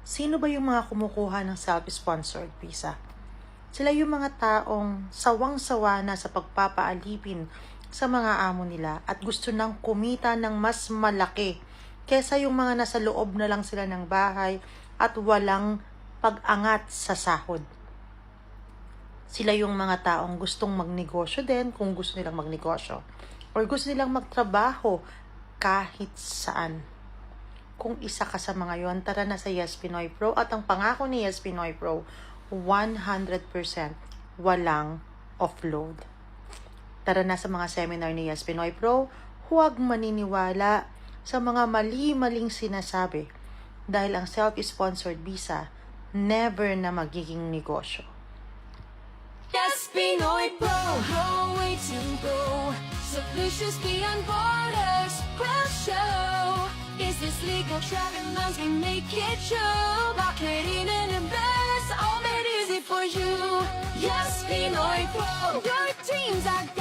Sino ba yung mga kumukuha ng self-sponsored visa? Sila yung mga taong sawang-sawa na sa pagpapaalipin sa mga amo nila at gusto nang kumita ng mas malaki kesa yung mga nasa loob na lang sila ng bahay at walang pag-angat sa sahod. Sila yung mga taong gustong magnegosyo din kung gusto nilang magnegosyo or gusto nilang magtrabaho kahit saan. Kung isa ka sa mga yon, tara na sa Yes Pinoy Pro at ang pangako ni Yes Pinoy Pro, 100% walang offload. Tara na sa mga seminar ni Yes Pinoy Pro, huwag maniniwala sa mga mali-maling sinasabi dahil ang self-sponsored visa never na magiging negosyo. Yes, Pinoy Pro, no way to go. Solutions beyond borders, we'll show. Is this legal? Traveling laws can make it show. Marketing and invest, all made easy for you. Yes, Pinoy Pro, your teams are